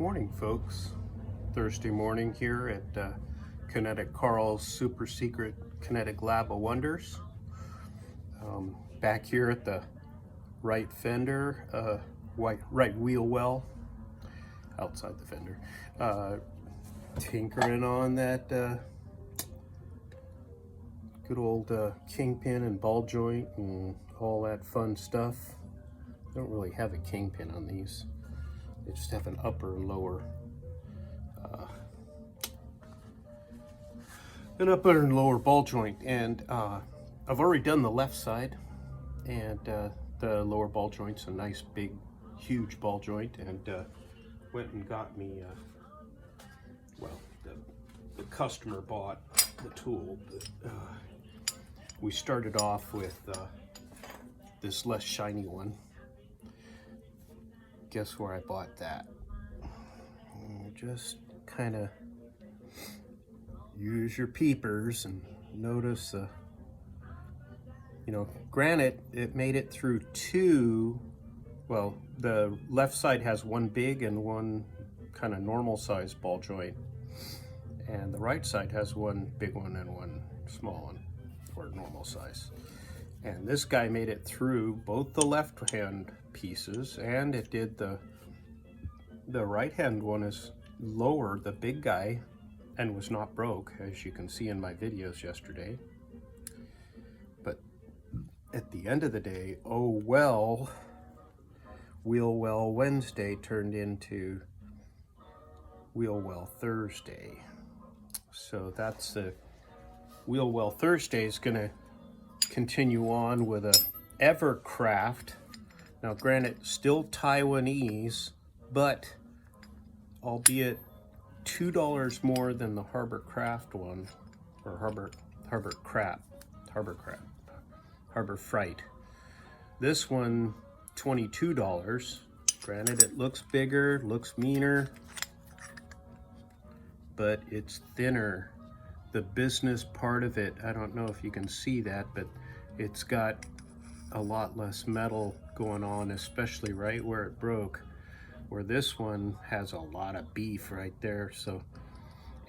Morning, folks. Thursday morning here at Kinetic Carl's super secret Kinetic Lab of Wonders. Back here at the right fender, right wheel well, outside the fender, tinkering on that good old kingpin and ball joint and all that fun stuff. I don't really have a kingpin on these. They just have an upper and lower ball joint, and I've already done the left side, and the lower ball joint's a nice big huge ball joint, and went and got me well, the customer bought the tool, but we started off with this less shiny one. Guess where I bought that? Just kind of use your peepers and notice granted, it made it through two. Well, the left side has one big and one kind of normal size ball joint, and the right side has one big one and one small one, or normal size. And this guy made it through both the left hand pieces, and it did the right hand one is lower, the big guy, and was not broke, as you can see in my videos yesterday. But at the end of the day, oh well, Wheel Well Wednesday turned into Wheel Well Thursday. So that's the Wheel Well Thursday is gonna continue on with a Evercraft. Now granted, still Taiwanese, but albeit $2 more than the Harbor Craft one, or Harbor Freight. This one, $22. Granted, it looks bigger, looks meaner, but it's thinner. The business part of it, I don't know if you can see that, but it's got a lot less metal going on, especially right where it broke, where this one has a lot of beef right there. So,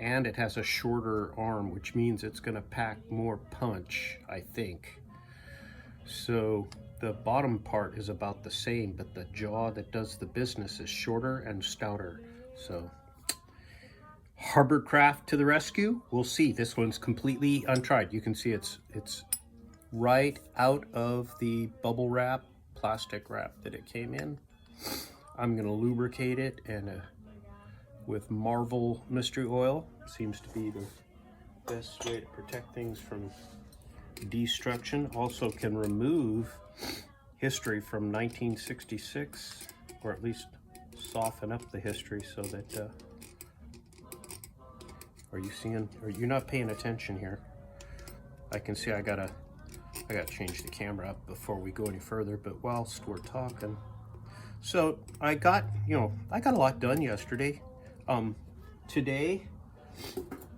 and it has a shorter arm, which means it's going to pack more punch, I think. So the bottom part is about the same, but the jaw that does the business is shorter and stouter. So Harbor Craft to the rescue. We'll see. This one's completely untried. You can see it's right out of the bubble wrap, plastic wrap that it came in. I'm going to lubricate it and with Marvel Mystery Oil. Seems to be the best way to protect things from destruction. Also can remove history from 1966, or at least soften up the history so that are you not paying attention here? I can see I gotta change the camera up before we go any further, but whilst we're talking. So I got a lot done yesterday. Today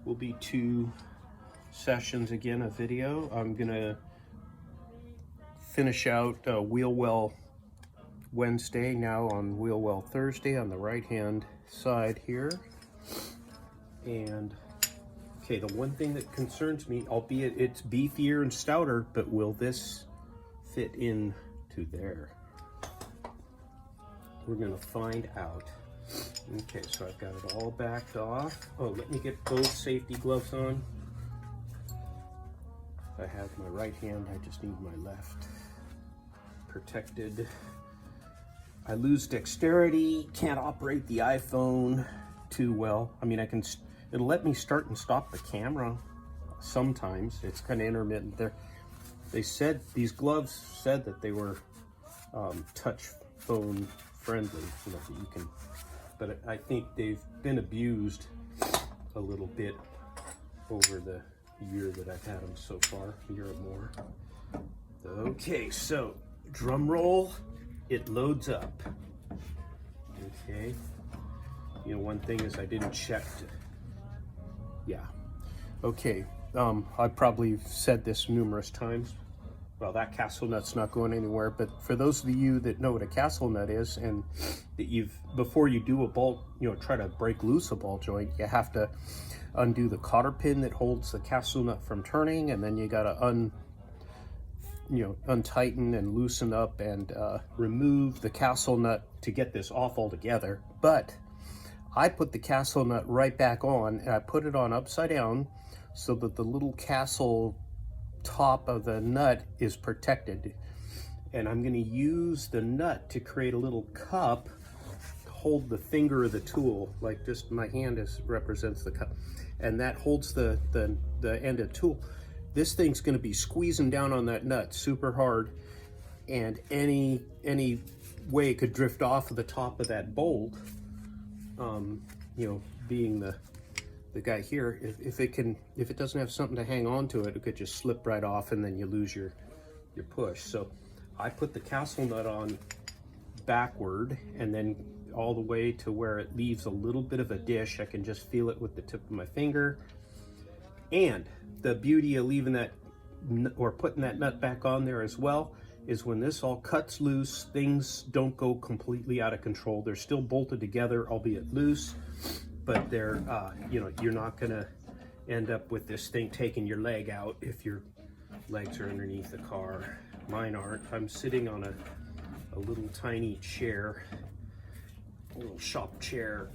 will be 2 sessions again of video. I'm gonna finish out Wheel Well Wednesday now on Wheel Well Thursday on the right hand side here. And okay, the one thing that concerns me, albeit it's beefier and stouter, but will this fit in to there? We're gonna find out. Okay, so I've got it all backed off. Oh, let me get both safety gloves on. I have my right hand, I just need my left protected. I lose dexterity, can't operate the iPhone too well. I mean, it'll let me start and stop the camera sometimes. It's kind of intermittent there. They said, these gloves said that they were touch phone friendly, that you can, but I think they've been abused a little bit over the year that I've had them so far, a year or more. Okay, so drum roll, it loads up. Okay, one thing is I didn't check to, yeah. Okay, I probably said this numerous times. well, that castle nut's not going anywhere, but for those of you that know what a castle nut is, and that before you do a bolt, try to break loose a ball joint, you have to undo the cotter pin that holds the castle nut from turning, and then you got to untighten and loosen up and remove the castle nut to get this off altogether. But I put the castle nut right back on, and I put it on upside down so that the little castle top of the nut is protected. And I'm going to use the nut to create a little cup to hold the finger of the tool, like just my hand represents the cup, and that holds the end of the tool. This thing's going to be squeezing down on that nut super hard, and any way it could drift off of the top of that bolt, being the guy here, if it doesn't have something to hang on to it, it could just slip right off, and then you lose your push. So I put the castle nut on backward, and then all the way to where it leaves a little bit of a dish. I can just feel it with the tip of my finger. And the beauty of leaving that, or putting that nut back on there as well, is when this all cuts loose, things don't go completely out of control. They're still bolted together, albeit loose, but they're, you're not gonna end up with this thing taking your leg out if your legs are underneath the car. Mine aren't. I'm sitting on a little tiny chair, a little shop chair,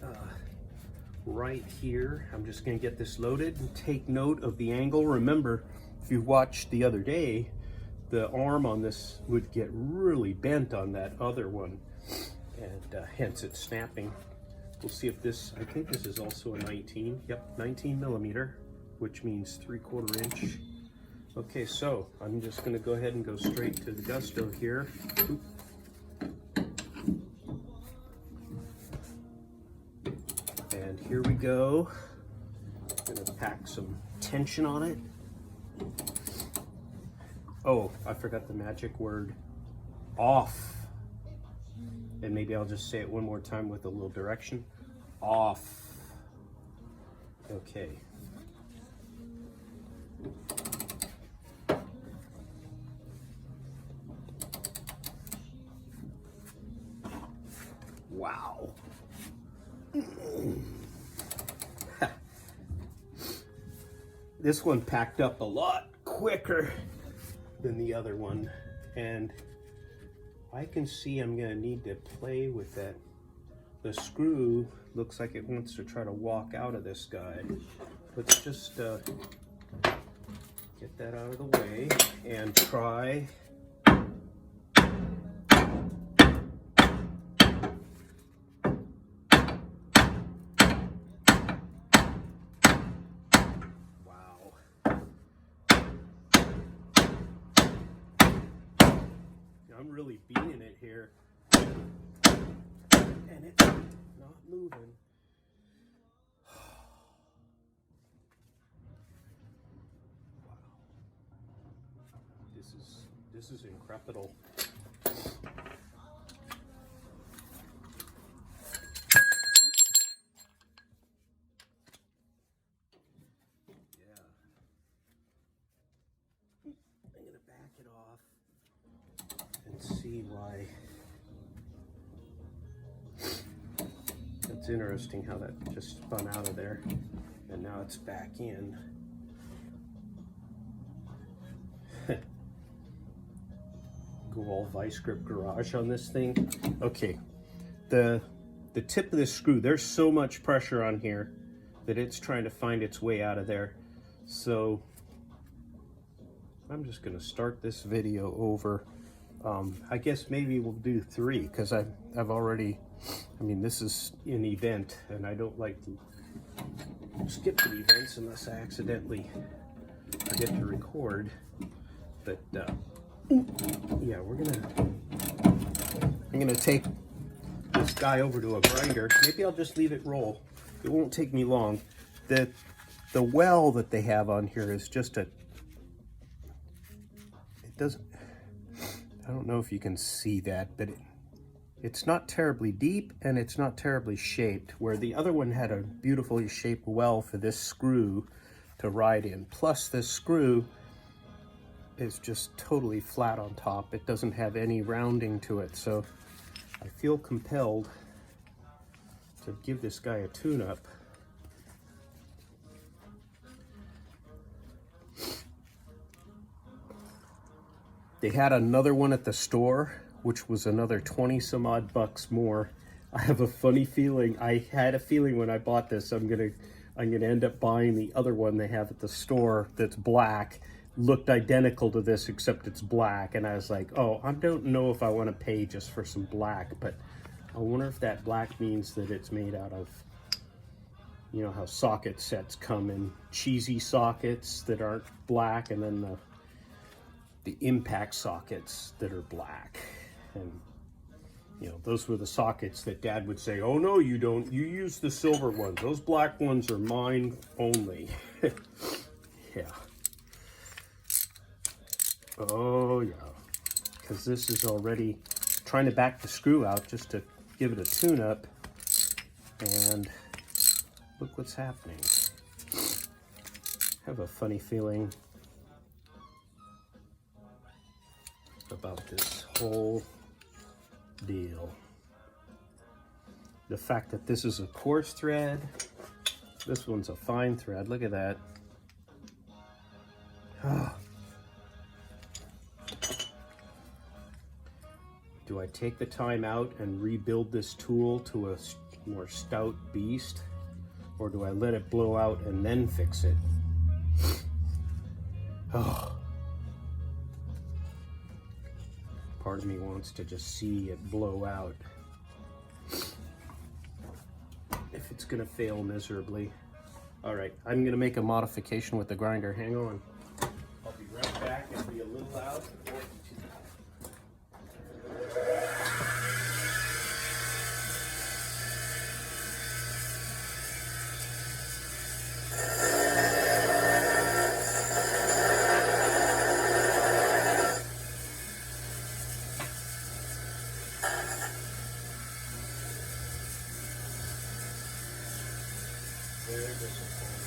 right here. I'm just gonna get this loaded and take note of the angle. Remember, if you watched the other day, the arm on this would get really bent on that other one, and hence it's snapping. We'll see if this, I think this is also a 19, yep, 19 millimeter, which means 3/4 inch. Okay, so I'm just gonna go ahead and go straight to the gusto here. Oop. And here we go. I'm gonna pack some tension on it. Oh, I forgot the magic word, off. And maybe I'll just say it one more time with a little direction. Off. Okay. Wow. This one packed up a lot quicker than the other one, and I can see I'm gonna need to play with that. The screw looks like it wants to try to walk out of this guy. Let's just get that out of the way and try. I'm really beating it here, and it's not moving. Wow, this is incredible. Yeah, I'm gonna back it off and see why. It's interesting how that just spun out of there, and now it's back in. Go all vice grip garage on this thing. Okay, the tip of this screw, there's so much pressure on here that it's trying to find its way out of there. So I'm just gonna start this video over. I guess maybe we'll do 3, because I've already, I mean, this is an event, and I don't like to skip the events unless I accidentally forget to record. But yeah, I'm gonna take this guy over to a grinder. Maybe I'll just leave it roll. It won't take me long. The well that they have on here is just it doesn't, I don't know if you can see that, but it's not terribly deep, and it's not terribly shaped, where the other one had a beautifully shaped well for this screw to ride in. Plus this screw is just totally flat on top. It doesn't have any rounding to it, so I feel compelled to give this guy a tune-up. They had another one at the store, which was another 20 some odd bucks more. I have a funny feeling, I had a feeling when I bought this, I'm gonna end up buying the other one they have at the store that's black. Looked identical to this, except it's black. And I was like, oh, I don't know if I want to pay just for some black, but I wonder if that black means that it's made out of, you know how socket sets come in cheesy sockets that aren't black, and then the impact sockets that are black. And you know, those were the sockets that Dad would say, oh no, you don't, you use the silver ones, those black ones are mine only. Yeah. Oh yeah, because this is already trying to back the screw out just to give it a tune-up, and look what's happening. I have a funny feeling about this whole deal. The fact that this is a coarse thread, this one's a fine thread, look at that. Do I take the time out and rebuild this tool to a more stout beast, or do I let it blow out and then fix it? Oh. Part of me wants to just see it blow out. If it's gonna fail miserably. All right, I'm gonna make a modification with the grinder. Hang on. I'll be right back. It'll be a little loud. Very disappointing.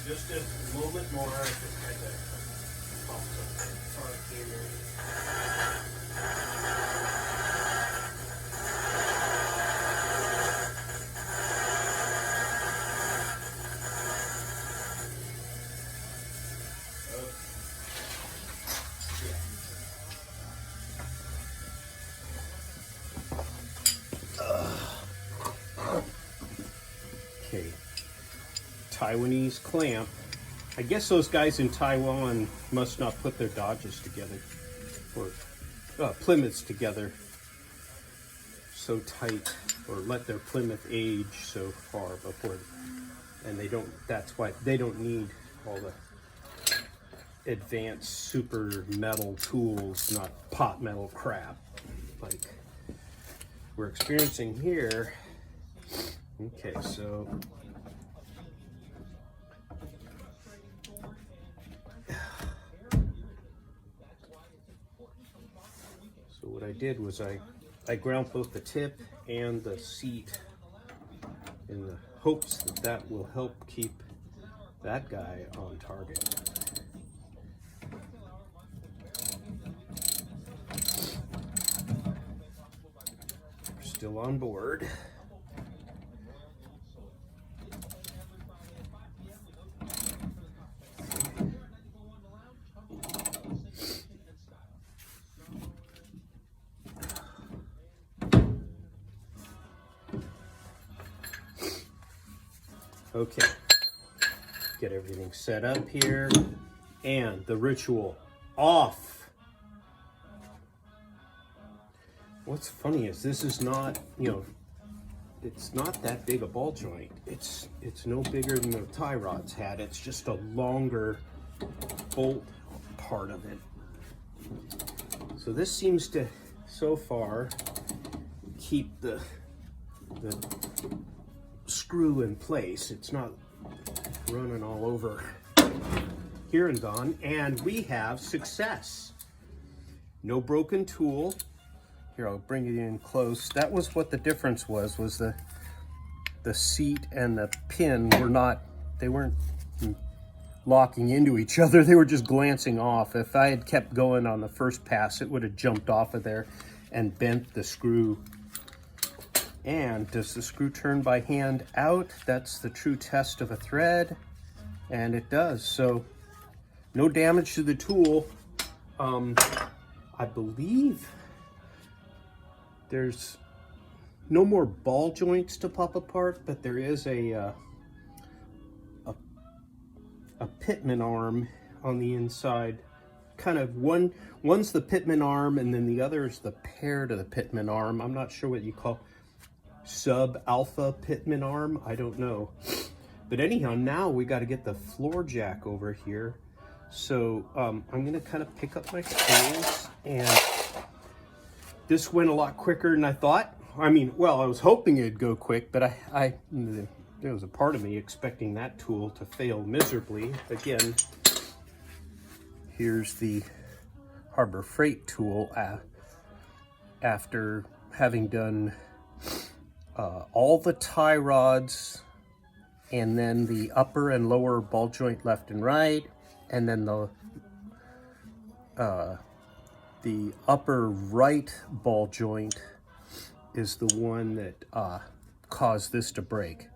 Just a moment more, I just had to pump some torque here. Okay. Taiwanese clamp. I guess those guys in Taiwan must not put their Dodges together, or Plymouths together so tight, or let their Plymouth age so far before, and they don't, that's why they don't need all the advanced super metal tools, not pot metal crap like we're experiencing here. Okay, so what I did was I ground both the tip and the seat in the hopes that that will help keep that guy on target. We're still on board. Okay, get everything set up here, and the ritual off. What's funny is this is not, you know, it's not that big a ball joint. It's no bigger than the tie rods had. It's just a longer bolt part of it. So this seems to, so far, keep the screw in place. It's not running all over here and gone. And we have success. No broken tool. Here, I'll bring it in close. That was what the difference was the seat and the pin were not, they weren't locking into each other. They were just glancing off. If I had kept going on the first pass, it would have jumped off of there and bent the screw. And does the screw turn by hand out? That's the true test of a thread, and it does. So no damage to the tool. I believe there's no more ball joints to pop apart, but there is a pitman arm on the inside. Kind of one's the pitman arm, and then the other is the pair to the pitman arm. I'm not sure what you call sub-alpha pitman arm. I don't know. But anyhow, now we got to get the floor jack over here. So I'm going to kind of pick up my tools, and this went a lot quicker than I thought. I mean, well, I was hoping it'd go quick, but there was a part of me expecting that tool to fail miserably. Again, here's the Harbor Freight tool after having done all the tie rods, and then the upper and lower ball joint left and right, and then the upper right ball joint is the one that caused this to break.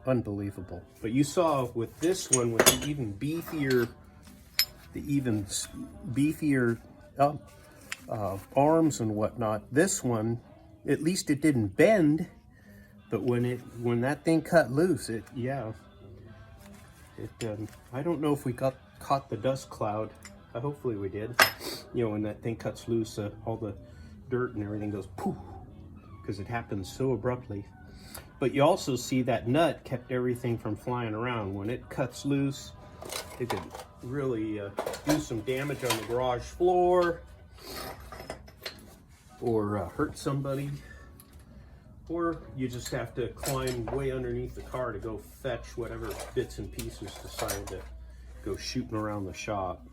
Unbelievable. But you saw with this one, with the even beefier arms and whatnot, this one, at least it didn't bend. But when that thing cut loose, I don't know if we caught the dust cloud. Hopefully we did. You know, when that thing cuts loose, all the dirt and everything goes poof, because it happens so abruptly. But you also see that nut kept everything from flying around. When it cuts loose, it could really do some damage on the garage floor, or hurt somebody. Or you just have to climb way underneath the car to go fetch whatever bits and pieces decided to go shooting around the shop.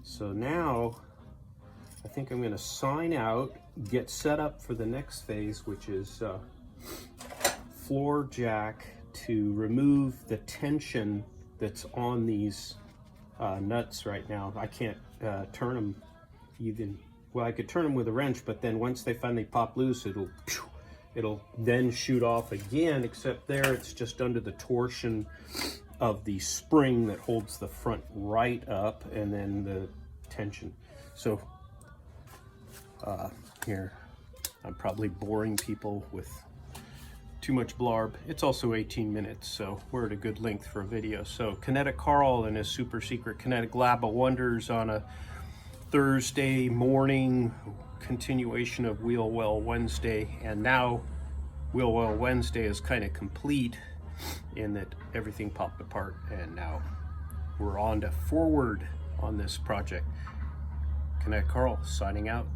So now I think I'm going to sign out, get set up for the next phase, which is floor jack to remove the tension that's on these nuts right now. I can't turn them even, well, I could turn them with a wrench, but then once they finally pop loose, it'll then shoot off again, except there it's just under the torsion of the spring that holds the front right up, and then the tension. So here, I'm probably boring people with too much blarb. It's also 18 minutes, so we're at a good length for a video. So Kinetic Carl and his super secret Kinetic Lab of Wonders on a Thursday morning, continuation of Wheel Well Wednesday. And now Wheel Well Wednesday is kind of complete in that everything popped apart, and now we're on to forward on this project. Kinetic Carl signing out.